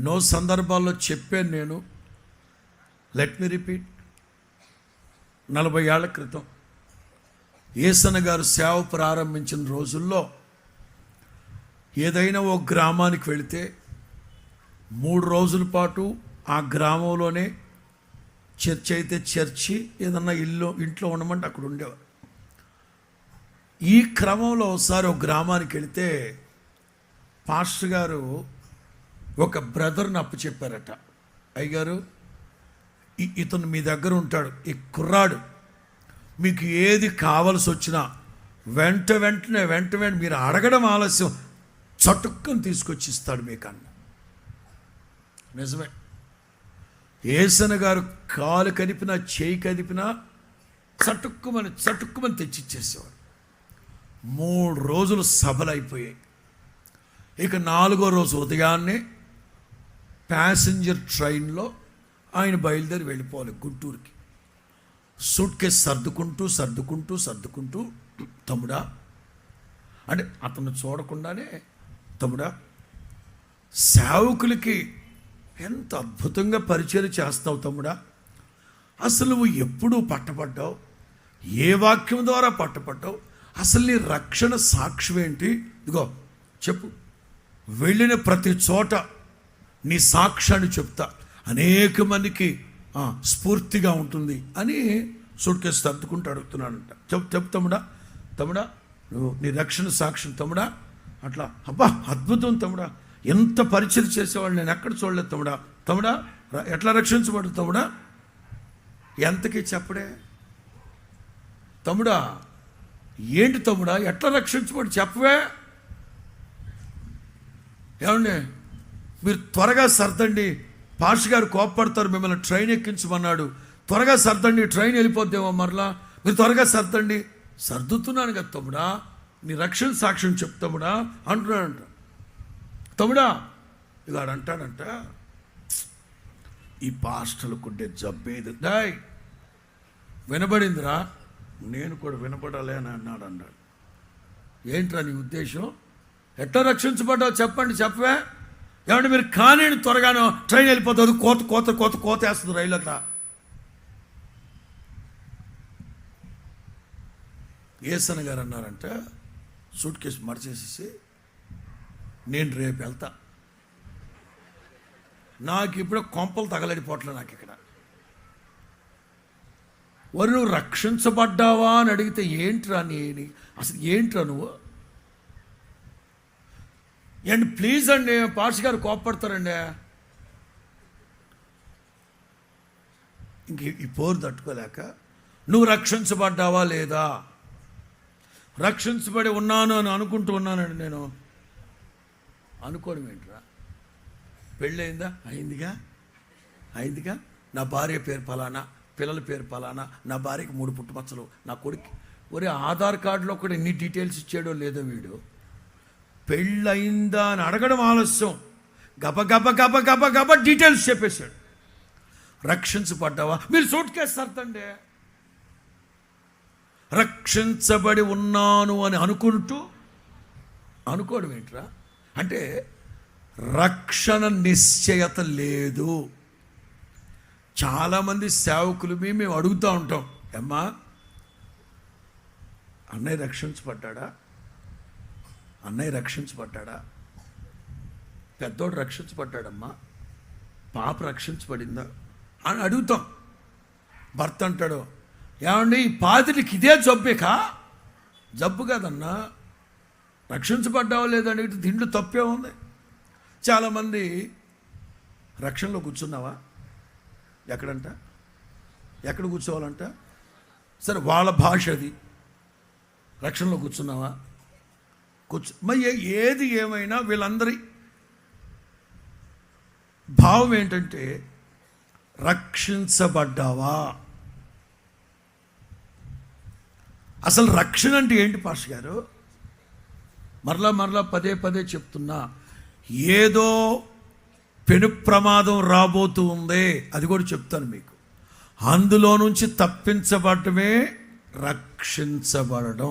ఎన్నో సందర్భాల్లో చెప్పాను నేను. Let me repeat. 40 ఏళ్ల క్రితం యేసన్న గారు సేవ ప్రారంభించిన రోజుల్లో ఏదైనా ఓ గ్రామానికి వెళితే 3 రోజుల పాటు ఆ గ్రామంలోనే చర్చి అయితే చర్చి, ఏదన్నా ఇంట్లో ఉండమంటే అక్కడ ఉండేవారు. ఈ క్రమంలో ఒకసారి ఒక గ్రామానికి వెళితే పాస్టర్ గారు ఒక బ్రదర్ని అప్పచెప్పారట. అయ్యగారు, ఇతను మీ దగ్గర ఉంటాడు, ఈ కుర్రాడు మీకు ఏది కావలసి వచ్చినా వెంటనే మీరు అడగడం ఆలస్యం చటుక్కుని తీసుకొచ్చి ఇస్తాడు మీకు అన్న. నిజమే. యేసన్న గారు కాలు కదిపినా చేయి కదిపినా చటుక్కుమని తెచ్చిచ్చేసేవాడు. 3 రోజులు సభలు అయిపోయాయి. ఇక 4వ రోజు ఉదయాన్నే ప్యాసింజర్ ట్రైన్లో ఆయన బయలుదేరి వెళ్ళిపోవాలి గుంటూరుకి. సూట్ కేసు సర్దుకుంటూ తమ్ముడా అంటే అతను చూడకుండానే, తమ్ముడా సేవకులకి ఎంత అద్భుతంగా పరిచయం చేస్తావు తమ్ముడా, అసలు నువ్వు ఎప్పుడు పట్టపడ్డావు, ఏ వాక్యం ద్వారా పట్టపడ్డావు, అసలు నీ రక్షణ సాక్ష్యం ఏంటి, ఇదిగో చెప్పు, వెళ్ళిన ప్రతి చోట నీ సాక్ష్యాన్ని చెప్తా, అనేక మందికి స్ఫూర్తిగా ఉంటుంది అని సూట్ కేసు సర్దుకుంటూ అడుగుతున్నానంట. చెప్పు తమ్ముడా నువ్వు నీ రక్షణ సాక్ష్యం తమ్ముడా. అట్లా అబ్బా అద్భుతం తమ్ముడా, ఎంత పరిచయం చేసేవాళ్ళు నేను ఎక్కడ చూడలేదు తమ్ముడా ఎట్లా రక్షించబడు తమ్ముడా, ఎంతకీ చెప్పడే తమ్ముడా, ఏంటి తమ్ముడా ఎట్లా రక్షించబడు చెప్పవే. ఏమండి మీరు త్వరగా సర్దండి, పాష్ గారు కోప్పడతారు, మిమ్మల్ని ట్రైన్ ఎక్కించమన్నాడు, త్వరగా సర్దండి, ట్రైన్ వెళ్ళిపోద్దేమో మరలా, మీరు త్వరగా సర్దండి. సర్దుతున్నాను కదా తమ్ముడా, నీ రక్షణ సాక్ష్యం చెప్తాముడా అంటున్నాడంట. తమ్ముడా ఇక అంటాడంట, ఈ పాస్టర్లకు ఉండే జబ్బేది డాయ్ వినబడిందిరా, నేను కూడా వినపడాలి అని అన్నాడు. ఏంట్రా నీ ఉద్దేశం, ఎట్లా రక్షించబడ్డావు చెప్పవే. ఏమంటే మీరు కానీ త్వరగానో ట్రైన్ వెళ్ళిపోతుంది, కోత వేస్తుంది రైలు అట్లా. యేసన్న గారు అన్నారంట, సూట్ కేసు మడిచేసేసి నేను రేపు వెళ్తా, నాకు ఇప్పుడు కొంపలు తగలడిపోవట్లే నాకు ఇక్కడ. నువ్వు రక్షించబడ్డావా అని అడిగితే ఏంట్రా అసలు ఏంట్రా నువ్వు అండి, ప్లీజ్ అండి పాష్ గారు కోప్పడతారండి. ఇంక ఈ పోరు తట్టుకోలేక, నువ్వు రక్షించబడ్డావా లేదా, రక్షించబడి ఉన్నాను అని అనుకుంటూ ఉన్నానండి నేను. అనుకోవడం ఏంట్రా, పెళ్ళయిందా, అయిందిగా, నా భార్య పేరు ఫలానా, పిల్లల పేరు ఫలానా, నా భార్యకి 3 పుట్టుమచ్చలు, నా కొడుకు ఒరే ఆధార్ కార్డులో కూడా ఎన్ని డీటెయిల్స్ ఇచ్చాడో లేదో వీడు. పెళ్ళయిందా అని అడగడం ఆలస్యం, గబ డీటెయిల్స్ చెప్పేశాడు. రక్షించబడ్డావా, మీరు సూట్ కేసు సర్దండి. రక్షించబడి ఉన్నాను అని అనుకోవడం ఏంట్రా, అంటే రక్షణ నిశ్చయత లేదు. చాలామంది సేవకులు మేము అడుగుతూ ఉంటాం, అమ్మా అన్నయ్య రక్షించబడ్డాడా, పెద్దోడు రక్షించబడ్డాడమ్మా, పాప రక్షించబడిందా అని అడుగుతాం. భర్త అంటాడు, ఏమండి ఈ పాదిరికి ఇదే జబ్బు కాదన్నా, రక్షించబడ్డావో లేదని దీంట్లో తప్పే ఉంది. చాలామంది రక్షణలో కూర్చున్నావా, ఎక్కడ కూర్చోవాలంట, సరే వాళ్ళ భాష అది, రక్షణలో కూర్చున్నావా, మరి ఏది ఏమైనా వీళ్ళందరి భావం ఏంటంటే రక్షించబడ్డావా. అసలు రక్షణ అంటే ఏంటి పాస్టర్ గారు, మరలా పదే చెప్తున్నా, ఏదో పెను ప్రమాదం రాబోతూ ఉంది, అది కూడా చెప్తాను మీకు. అందులో నుంచి తప్పించబడటమే రక్షించబడడం.